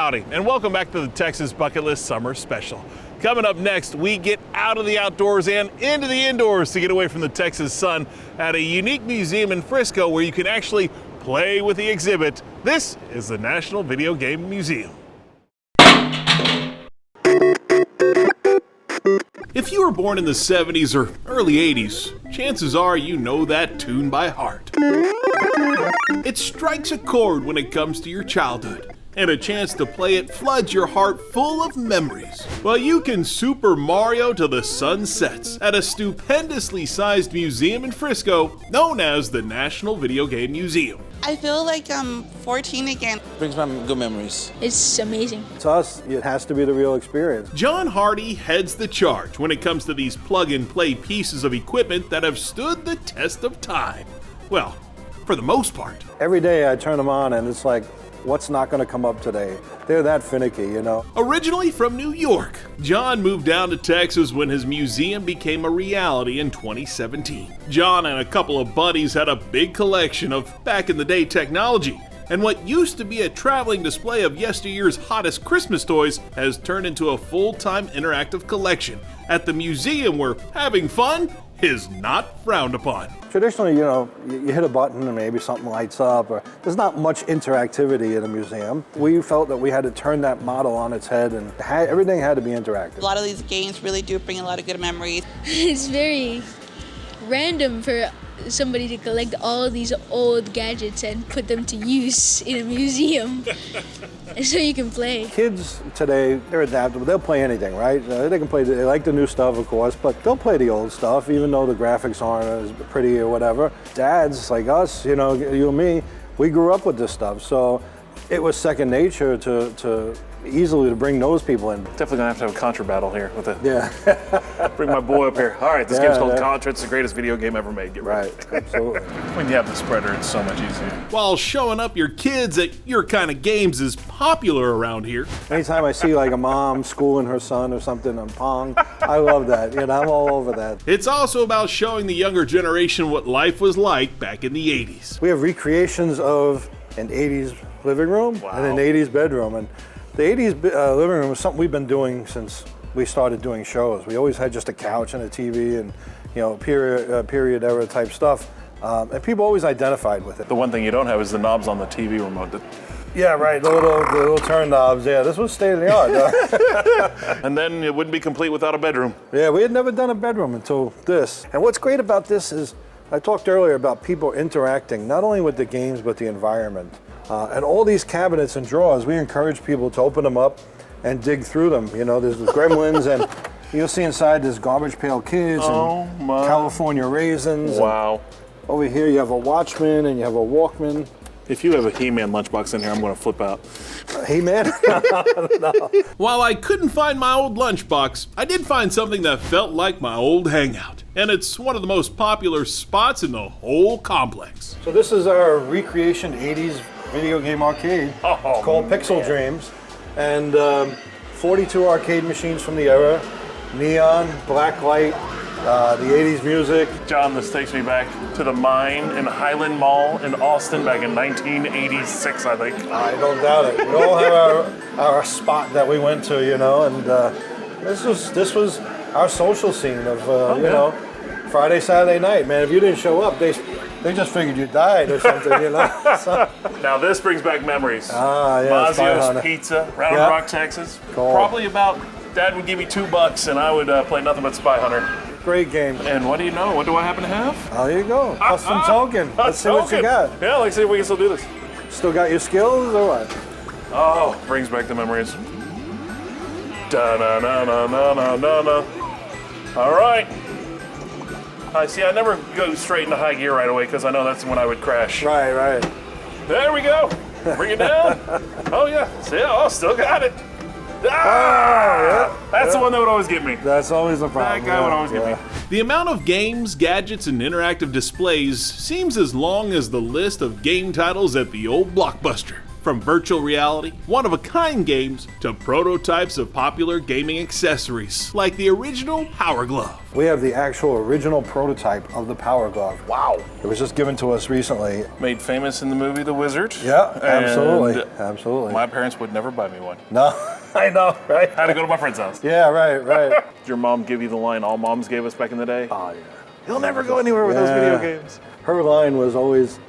Howdy, and welcome back to the Texas Bucket List Summer Special. Coming up next, we get out of the outdoors and into the indoors to get away from the Texas sun at a unique museum in Frisco where you can actually play with the exhibit. This is the National Video Game Museum. If you were born in the 70s or early 80s, chances are you know that tune by heart. It strikes a chord when it comes to your childhood, and a chance to play it floods your heart full of memories. Well, you can Super Mario till the sun sets at a stupendously sized museum in Frisco known as the National Video Game Museum. I feel like I'm 14 again. Brings back good memories. It's amazing. To us, it has to be the real experience. John Hardy heads the charge when it comes to these plug-and-play pieces of equipment that have stood the test of time. Well, for the most part. Every day I turn them on and it's like, what's not going to come up today? They're that finicky, you know. Originally from New York, John moved down to Texas when his museum became a reality in 2017. John and a couple of buddies had a big collection of back-in-the-day technology, and what used to be a traveling display of yesteryear's hottest Christmas toys has turned into a full-time interactive collection at the museum where having fun is not frowned upon. Traditionally, you know, you hit a button and maybe something lights up, or there's not much interactivity in a museum. We felt that we had to turn that model on its head, and everything had to be interactive. A lot of these games really do bring a lot of good memories. It's very random for somebody to collect all these old gadgets and put them to use in a museum so you can play. Kids today, they're adaptable. They'll play anything, right? They can play, they like the new stuff, of course, but they'll play the old stuff, even though the graphics aren't as pretty or whatever. Dads like us, you know, you and me, we grew up with this stuff, so it was second nature to easily to bring those people in. Definitely gonna have to have a Contra battle here with it. Yeah. Bring my boy up here. All right, this game's called Contra. It's the greatest video game ever made. Get ready. Right, absolutely. When you have the spreader, it's so much easier. While showing up your kids at your kind of games is popular around here, Anytime I see like a mom schooling her son or something on Pong, I love that. You know, I'm all over that. it's also about showing the younger generation what life was like back in the 80s. We have recreations of an 80s living room and an 80s bedroom. And the 80s living room was something we've been doing since we started doing shows. We always had just a couch and a TV and, you know, period era type stuff. And people always identified with it. The one thing you don't have is the knobs on the TV remote. Yeah, right, the little turn knobs. Yeah, this was state of the art. And then it wouldn't be complete without a bedroom. Yeah, we had never done a bedroom until this. And what's great about this is, I talked earlier about people interacting, not only with the games, but the environment. And all these cabinets and drawers, we encourage people to open them up and dig through them. You know, there's the gremlins, and you'll see inside there's Garbage Pail Kids and California Raisins. Wow. Over here you have a Watchman and you have a Walkman. If you have a He-Man lunchbox in here, I'm gonna flip out. He-Man? No. While I couldn't find my old lunchbox, I did find something that felt like my old hangout. And it's one of the most popular spots in the whole complex. So this is our recreation 80s video game arcade. It's called Pixel Dreams. And 42 arcade machines from the era, neon, black light, the 80s music. John, this takes me back to the mine in Highland Mall in Austin back in 1986, I think. I don't doubt it. We all have our spot that we went to, you know, and this was our social scene of, you know, Friday, Saturday night, man. If you didn't show up, they just figured you died or something, you know. So, Now this brings back memories. yeah, Mazio's Pizza, Round Rock, Texas. Cool. Probably about, Dad would give me $2 and I would play nothing but Spy Hunter. great game. And what do you know? What do I happen to have? There you go. Custom token. Let's see what you got. Yeah, let's see if we can still do this. Still got your skills or what? Oh, brings back the memories. Da-na-na-na-na-na-na. All right. I see, I never go straight into high gear right away because I know that's when I would crash. Right. There we go. Bring it down. Oh, yeah. See, oh, still got it. That's the one that would always get me. That's always a problem. That guy would always get me. The amount of games, gadgets, and interactive displays seems as long as the list of game titles at the old Blockbuster. From virtual reality, one-of-a-kind games, to prototypes of popular gaming accessories, like the original Power Glove. We have the actual original prototype of the Power Glove. Wow. It was just given to us recently. Made famous in the movie The Wizard. Yeah, absolutely. And Absolutely. my parents would never buy me one. No, I know, right? I had to go to my friend's house. Yeah, right. Did your mom give you the line all moms gave us back in the day? Oh, yeah. You'll never go anywhere with those video games. Her line was always,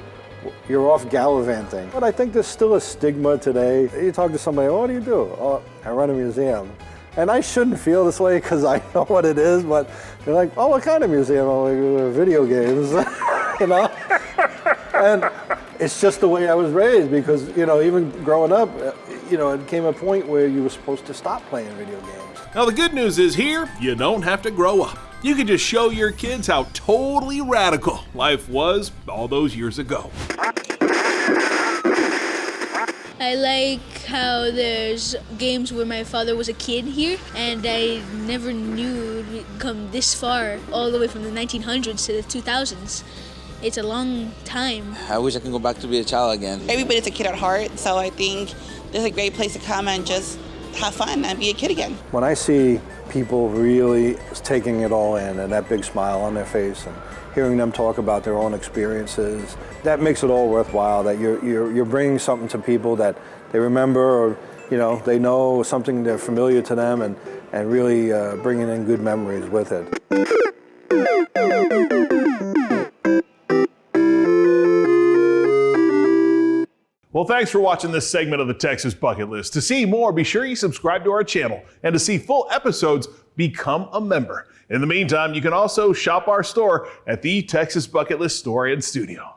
"You're off gallivanting." But I think there's still a stigma today. You talk to somebody, "What do you do?" "Oh, I run a museum." And I shouldn't feel this way because I know what it is, but they're like, "Oh, what kind of museum?" I'm like, "Video games," you know? And it's just the way I was raised because, even growing up, it came a point where you were supposed to stop playing video games. Now the good news is here, you don't have to grow up. You can just show your kids how totally radical life was all those years ago. I like how there's games where my father was a kid here, and I never knew it would come this far, all the way from the 1900s to the 2000s. It's a long time. I wish I could go back to be a child again. Everybody's a kid at heart, so I think this is a great place to come and just have fun and be a kid again. When I see people really taking it all in and that big smile on their face and hearing them talk about their own experiences, that makes it all worthwhile, that you're bringing something to people that they remember or, they know something they're familiar to them and really bringing in good memories with it. Well, thanks for watching this segment of the Texas Bucket List. To see more, be sure you subscribe to our channel. And to see full episodes, become a member. In the meantime, you can also shop our store at the Texas Bucket List Store and Studio.